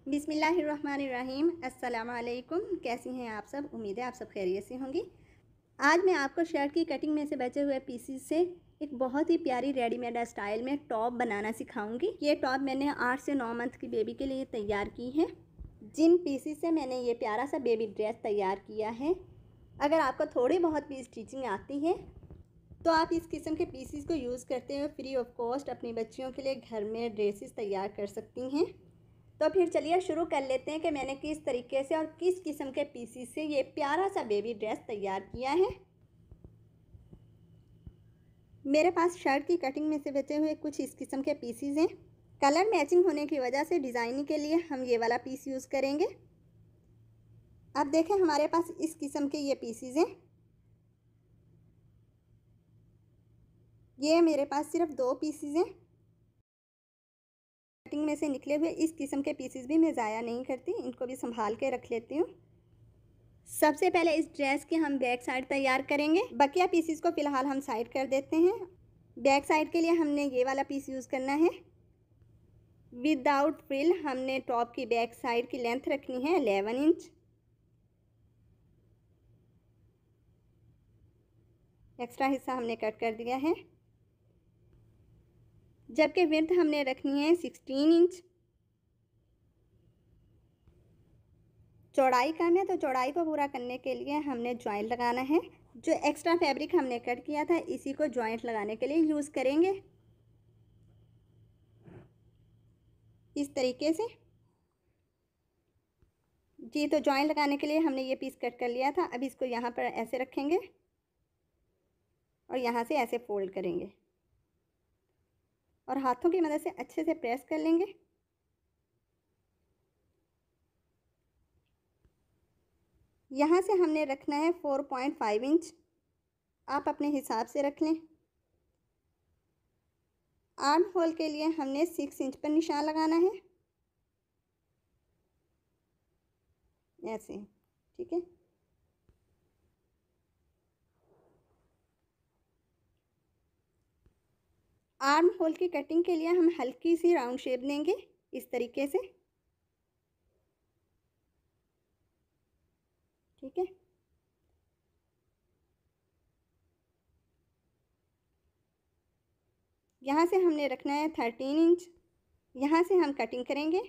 बिस्मिल्लाहिर्रहमानिर्रहीम। अस्सलाम वालेकुम। कैसी हैं आप सब? उम्मीद है आप सब खैरियत से होंगी। आज मैं आपको शर्ट की कटिंग में से बचे हुए पीसीस से एक बहुत ही प्यारी रेडीमेड स्टाइल में टॉप बनाना सिखाऊंगी। ये टॉप मैंने 8 से 9 मंथ की बेबी के लिए तैयार की है। जिन पीसीस से मैंने ये प्यारा सा बेबी ड्रेस तैयार किया है, अगर आपको थोड़ी बहुत भी स्टिचिंग आती है तो आप इस किस्म के पीसीस को यूज़ करते हुए फ्री ऑफ कॉस्ट अपनी बच्चियों के लिए घर में ड्रेसेस तैयार कर सकती हैं। तो फिर चलिए शुरू कर लेते हैं कि मैंने किस तरीके से और किस किस्म के पीसीस से ये प्यारा सा बेबी ड्रेस तैयार किया है। मेरे पास शर्ट की कटिंग में से बचे हुए कुछ इस किस्म के पीसीस हैं। कलर मैचिंग होने की वजह से डिज़ाइनिंग के लिए हम ये वाला पीस यूज़ करेंगे। अब देखें, हमारे पास इस किस्म के ये पीसीस हैं। ये मेरे पास सिर्फ 2 पीसीस हैं। कटिंग में से निकले हुए इस किस्म के पीसीस भी मैं ज़ाया नहीं करती, इनको भी संभाल के रख लेती हूँ। सबसे पहले इस ड्रेस की हम बैक साइड तैयार करेंगे। बकिया पीसीस को फ़िलहाल हम साइड कर देते हैं। बैक साइड के लिए हमने ये वाला पीस यूज़ करना है। विदाउट फ्रिल हमने टॉप की बैक साइड की लेंथ रखनी है 11 इंच। एक्स्ट्रा हिस्सा हमने कट कर दिया है, जबकि विड्थ हमने रखनी है 16 इंच। चौड़ाई कम है तो चौड़ाई को पूरा करने के लिए हमने जॉइंट लगाना है। जो एक्स्ट्रा फैब्रिक हमने कट किया था इसी को जॉइंट लगाने के लिए यूज़ करेंगे, इस तरीके से। जी, तो जॉइंट लगाने के लिए हमने ये पीस कट कर लिया था। अब इसको यहाँ पर ऐसे रखेंगे और यहाँ से ऐसे फोल्ड करेंगे और हाथों की मदद से अच्छे से प्रेस कर लेंगे। यहाँ से हमने रखना है 4.5 इंच। आप अपने हिसाब से रख लें। आर्म होल के लिए हमने 6 इंच पर निशान लगाना है, ऐसे। ठीक है। आर्म होल की कटिंग के लिए हम हल्की सी राउंड शेप देंगे, इस तरीके से। ठीक है। यहाँ से हमने रखना है 13 इंच। यहाँ से हम कटिंग करेंगे।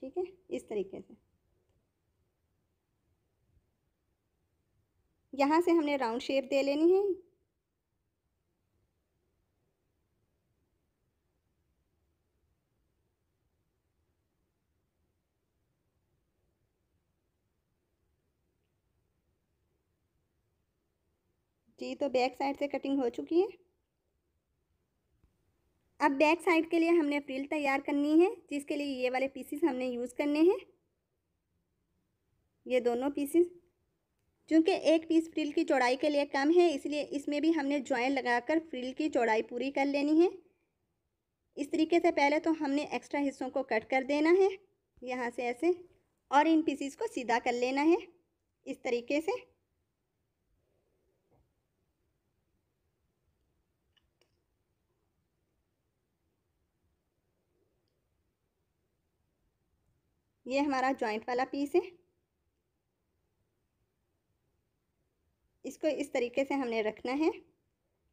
ठीक है, इस तरीके से। यहाँ से हमने राउंड शेप दे लेनी है। जी, तो बैक साइड से कटिंग हो चुकी है। अब बैक साइड के लिए हमने फ्रिल तैयार करनी है, जिसके लिए ये वाले पीसेस हमने यूज़ करने हैं। ये दोनों पीसेस, चूँकि एक पीस फ्रिल की चौड़ाई के लिए कम है, इसलिए इसमें भी हमने जॉइंट लगाकर फ्रिल की चौड़ाई पूरी कर लेनी है। इस तरीके से पहले तो हमने एक्स्ट्रा हिस्सों को कट कर देना है, यहाँ से ऐसे, और इन पीसेस को सीधा कर लेना है, इस तरीके से। ये हमारा जॉइंट वाला पीस है। इसको इस तरीके से हमने रखना है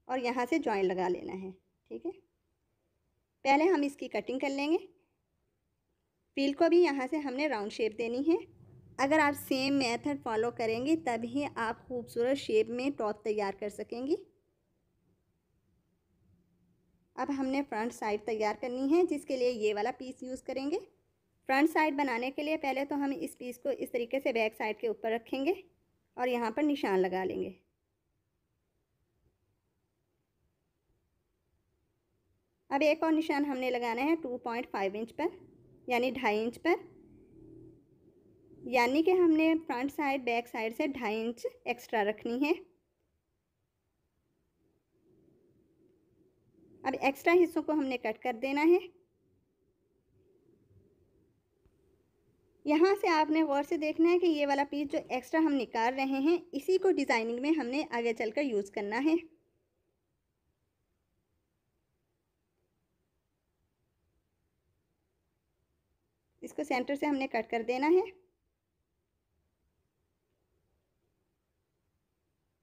और यहाँ से जॉइंट लगा लेना है। ठीक है। पहले हम इसकी कटिंग कर लेंगे। फ्रिल को भी यहाँ से हमने राउंड शेप देनी है। अगर आप सेम मेथड फॉलो करेंगी तभी आप खूबसूरत शेप में टॉप तैयार कर सकेंगी। अब हमने फ्रंट साइड तैयार करनी है, जिसके लिए ये वाला पीस यूज़ करेंगे। फ्रंट साइड बनाने के लिए पहले तो हम इस पीस को इस तरीके से बैक साइड के ऊपर रखेंगे और यहाँ पर निशान लगा लेंगे। अब एक और निशान हमने लगाना है 2.5 इंच पर, यानी 2.5 इंच पर, यानी कि हमने फ्रंट साइड बैक साइड से 2.5 इंच एक्स्ट्रा रखनी है। अब एक्स्ट्रा हिस्सों को हमने कट कर देना है। यहाँ से आपने गौर से देखना है कि ये वाला पीस जो एक्स्ट्रा हम निकाल रहे हैं, इसी को डिज़ाइनिंग में हमने आगे चलकर यूज़ करना है। इसको सेंटर से हमने कट कर देना है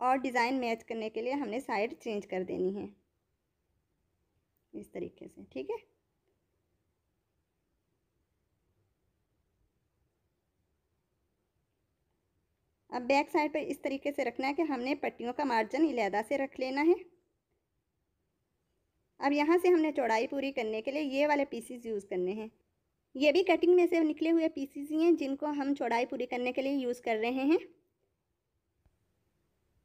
और डिज़ाइन मैच करने के लिए हमने साइड चेंज कर देनी है इस तरीके से। ठीक है, अब बैक साइड पर इस तरीके से रखना है कि हमने पट्टियों का मार्जिन अलहदा से रख लेना है। अब यहाँ से हमने चौड़ाई पूरी करने के लिए ये वाले पीसीज यूज़ करने हैं। ये भी कटिंग में से निकले हुए पीसीज ही हैं जिनको हम चौड़ाई पूरी करने के लिए यूज़ कर रहे हैं।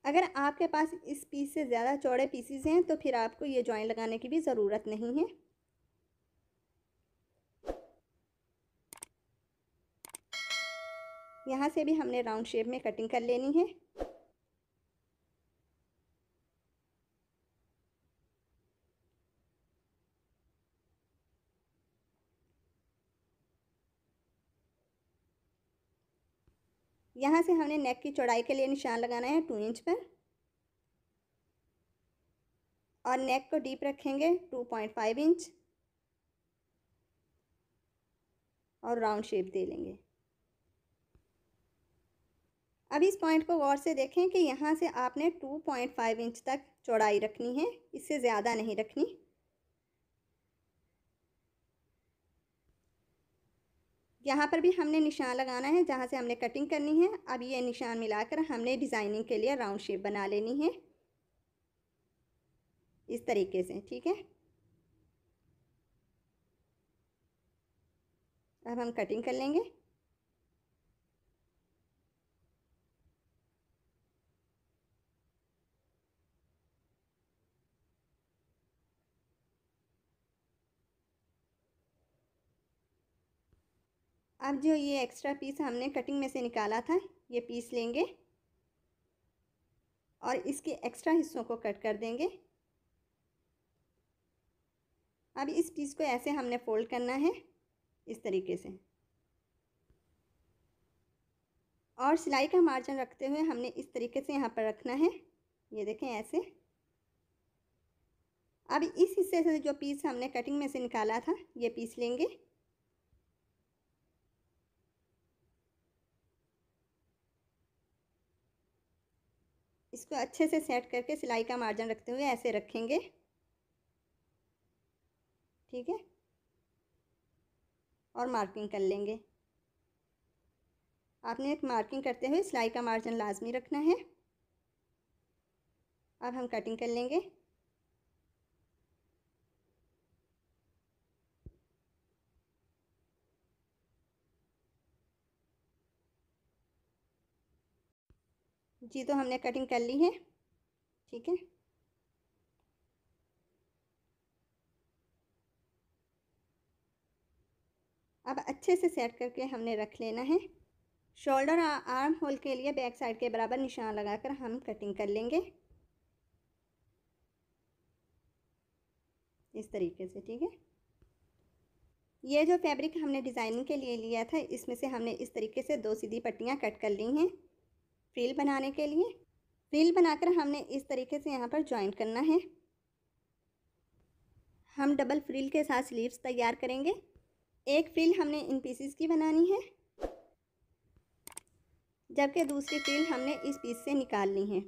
अगर आपके पास इस पीस से ज़्यादा चौड़े पीसीज हैं तो फिर आपको ये जॉइन लगाने की भी ज़रूरत नहीं है। यहाँ से भी हमने राउंड शेप में कटिंग कर लेनी है। यहाँ से हमने नेक की चौड़ाई के लिए निशान लगाना है 2 इंच पर और नेक को डीप रखेंगे 2.5 इंच और राउंड शेप दे लेंगे। अब इस पॉइंट को गौर से देखें कि यहाँ से आपने 2.5 इंच तक चौड़ाई रखनी है, इससे ज़्यादा नहीं रखनी। यहाँ पर भी हमने निशान लगाना है जहाँ से हमने कटिंग करनी है। अब ये निशान मिलाकर हमने डिज़ाइनिंग के लिए राउंड शेप बना लेनी है इस तरीके से। ठीक है, अब हम कटिंग कर लेंगे। अब जो ये एक्स्ट्रा पीस हमने कटिंग में से निकाला था ये पीस लेंगे और इसके एक्स्ट्रा हिस्सों को कट कर देंगे। अब इस पीस को ऐसे हमने फोल्ड करना है इस तरीके से और सिलाई का मार्जिन रखते हुए हमने इस तरीके से यहाँ पर रखना है। ये देखें ऐसे। अब इस हिस्से से जो पीस हमने कटिंग में से निकाला था ये पीस लेंगे इसको अच्छे से सेट करके सिलाई का मार्जिन रखते हुए ऐसे रखेंगे। ठीक है, और मार्किंग कर लेंगे। आपने एक मार्किंग करते हुए सिलाई का मार्जिन लाजमी रखना है। अब हम कटिंग कर लेंगे। जी तो हमने कटिंग कर ली है। ठीक है, अब अच्छे से सेट करके हमने रख लेना है। शोल्डर आर्म होल के लिए बैक साइड के बराबर निशान लगाकर हम कटिंग कर लेंगे इस तरीके से। ठीक है, ये जो फैब्रिक हमने डिज़ाइनिंग के लिए लिया था इसमें से हमने इस तरीके से 2 सीधी पट्टियाँ कट कर ली हैं फ्रिल बनाने के लिए। फ्रिल बनाकर हमने इस तरीके से यहाँ पर जॉइन करना है। हम डबल फ्रिल के साथ स्लीव्स तैयार करेंगे। एक फ्रिल हमने इन पीसेस की बनानी है जबकि दूसरी फ्रिल हमने इस पीस से निकालनी है।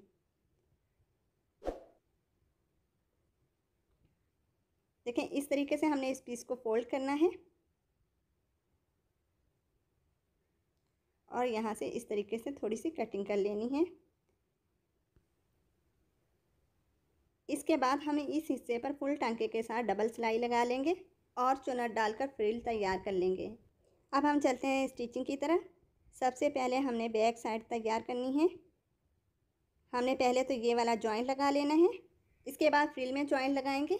देखें इस तरीके से हमने इस पीस को फोल्ड करना है और यहाँ से इस तरीके से थोड़ी सी कटिंग कर लेनी है। इसके बाद हमें इस हिस्से पर फुल टांके के साथ डबल सिलाई लगा लेंगे और चुनट डालकर फ्रिल तैयार कर लेंगे। अब हम चलते हैं स्टिचिंग की तरफ। सबसे पहले हमने बैक साइड तैयार करनी है। हमने पहले तो ये वाला जॉइंट लगा लेना है, इसके बाद फ्रिल में जॉइंट लगाएंगे।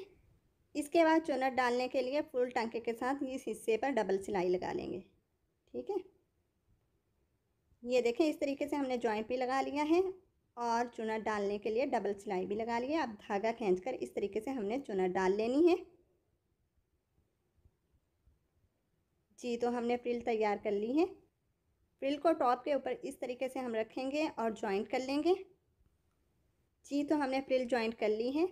इसके बाद चुनट डालने के लिए फुल टांके के साथ इस हिस्से पर डबल सिलाई लगा लेंगे। ठीक है, ये देखें इस तरीके से हमने जॉइंट भी लगा लिया है और चुनट डालने के लिए डबल सिलाई भी लगा लिया। अब धागा खींचकर इस तरीके से हमने चुनट डाल लेनी है। जी तो हमने फ्रिल तैयार कर ली है। फ्रिल को टॉप के ऊपर इस तरीके से हम रखेंगे और जॉइंट कर लेंगे। जी तो हमने फ्रिल जॉइंट कर ली है।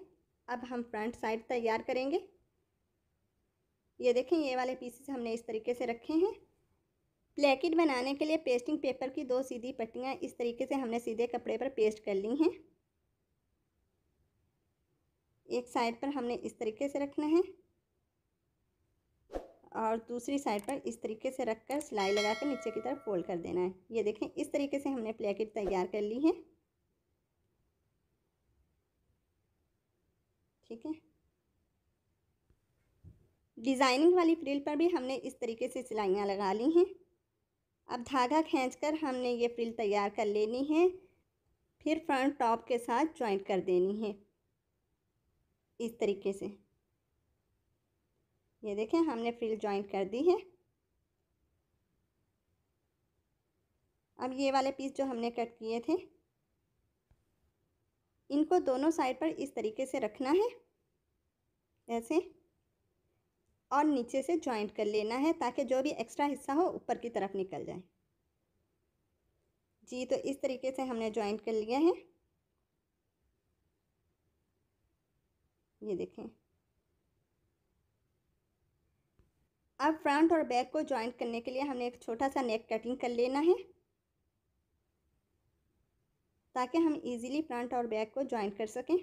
अब हम फ्रंट साइड तैयार करेंगे। ये देखें ये वाले पीसेस हमने इस तरीके से रखे हैं प्लेकेट बनाने के लिए पेस्टिंग पेपर की 2 सीधी पट्टियाँ इस तरीके से हमने सीधे कपड़े पर पेस्ट कर ली हैं। एक साइड पर हमने इस तरीके से रखना है और दूसरी साइड पर इस तरीके से रखकर सिलाई लगा कर नीचे की तरफ फोल्ड कर देना है। ये देखें, इस तरीके से हमने प्लेकेट तैयार कर ली है। ठीक है। डिज़ाइनिंग वाली फ्रिल पर भी हमने इस तरीके से सिलाइयाँ लगा ली हैं। अब धागा खींचकर हमने ये फ्रिल तैयार कर लेनी है, फिर फ्रंट टॉप के साथ जॉइंट कर देनी है इस तरीके से। ये देखें, हमने फ्रिल जॉइंट कर दी है। अब ये वाले पीस जो हमने कट किए थे, इनको दोनों साइड पर इस तरीके से रखना है ऐसे, और नीचे से जॉइंट कर लेना है ताकि जो भी एक्स्ट्रा हिस्सा हो ऊपर की तरफ निकल जाए। जी, तो इस तरीके से हमने जॉइंट कर लिया है। ये देखें। अब फ्रंट और बैक को जॉइंट करने के लिए हमने एक छोटा सा नेक कटिंग कर लेना है ताकि हम इजीली फ्रंट और बैक को जॉइंट कर सकें।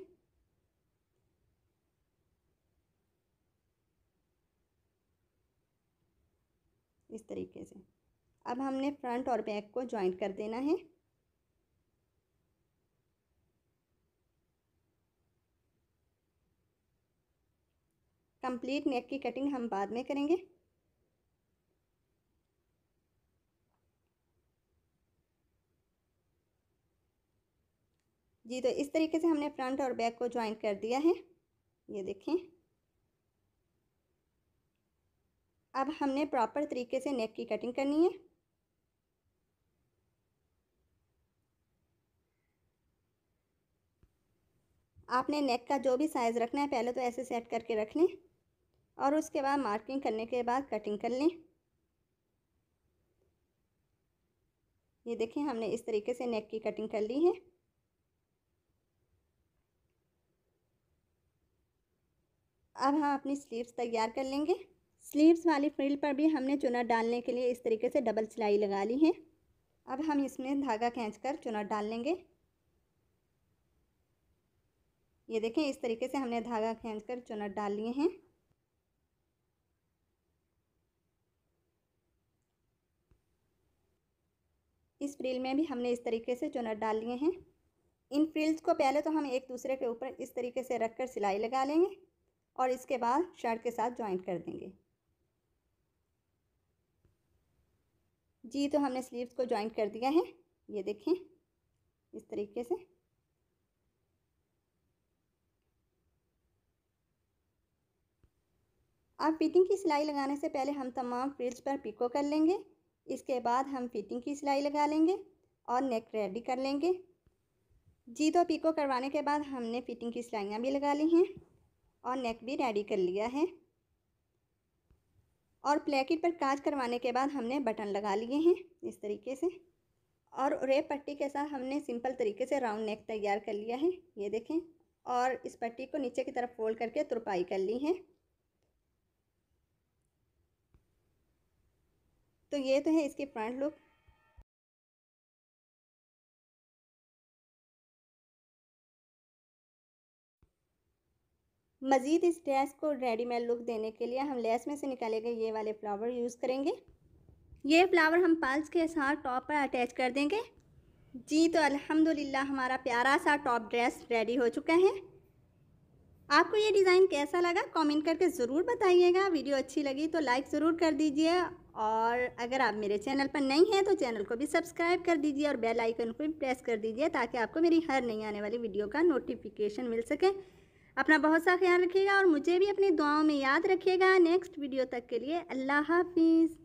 इस तरीके से अब हमने फ्रंट और बैक को जॉइंट कर देना है। कंप्लीट नेक की कटिंग हम बाद में करेंगे। जी, तो इस तरीके से हमने फ्रंट और बैक को जॉइंट कर दिया है। ये देखें। अब हमने प्रॉपर तरीके से नेक की कटिंग करनी है। आपने नेक का जो भी साइज़ रखना है पहले तो ऐसे सेट करके रख लें और उसके बाद मार्किंग करने के बाद कटिंग कर लें। ये देखें, हमने इस तरीके से नेक की कटिंग कर ली है। अब हम अपनी स्लीव्स तैयार कर लेंगे। स्लीव्स वाली फ्रिल पर भी हमने चुनट डालने के लिए इस तरीके से डबल सिलाई लगा ली है। अब हम इसमें धागा खींचकर चुनट डाल लेंगे। ये देखें, इस तरीके से हमने धागा खींचकर चुनट डाल लिए हैं। इस फ्रिल में भी हमने इस तरीके से चुनट डाल लिए हैं। इन फ्रिल्स को पहले तो हम एक दूसरे के ऊपर इस तरीके से रखकर सिलाई लगा लेंगे और इसके बाद शर्ट के साथ जॉइंट कर देंगे। जी, तो हमने स्लीव्स को जॉइंट कर दिया है। ये देखें, इस तरीके से। अब फिटिंग की सिलाई लगाने से पहले हम तमाम फ्रिल्स पर पिको कर लेंगे। इसके बाद हम फिटिंग की सिलाई लगा लेंगे और नेक रेडी कर लेंगे। जी, तो पिको करवाने के बाद हमने फिटिंग की सिलाइयाँ भी लगा ली हैं और नेक भी रेडी कर लिया है। और प्लेकेट पर काज करवाने के बाद हमने बटन लगा लिए हैं इस तरीके से, और रेप पट्टी के साथ हमने सिंपल तरीके से राउंड नेक तैयार कर लिया है। ये देखें, और इस पट्टी को नीचे की तरफ फोल्ड करके तुरपाई कर ली है। तो ये तो है इसकी फ्रंट लुक। मज़ीद इस ड्रेस को रेडीमेड लुक देने के लिए हम लेस में से निकाले गए ये वाले फ्लावर यूज़ करेंगे। ये फ्लावर हम पल्स के साथ टॉप पर अटैच कर देंगे। जी, तो अल्हम्दुलिल्लाह हमारा प्यारा सा टॉप ड्रेस रेडी हो चुका है। आपको ये डिज़ाइन कैसा लगा कमेंट करके ज़रूर बताइएगा। वीडियो अच्छी लगी तो लाइक ज़रूर कर दीजिए, और अगर आप मेरे चैनल पर नई हैं तो चैनल को भी सब्सक्राइब कर दीजिए और बेल आइकन को भी प्रेस कर दीजिए ताकि आपको मेरी हर नई आने वाली वीडियो का नोटिफिकेशन मिल सके। अपना बहुत सा ख्याल रखिएगा और मुझे भी अपनी दुआओं में याद रखिएगा। नेक्स्ट वीडियो तक के लिए अल्लाह हाफिज़।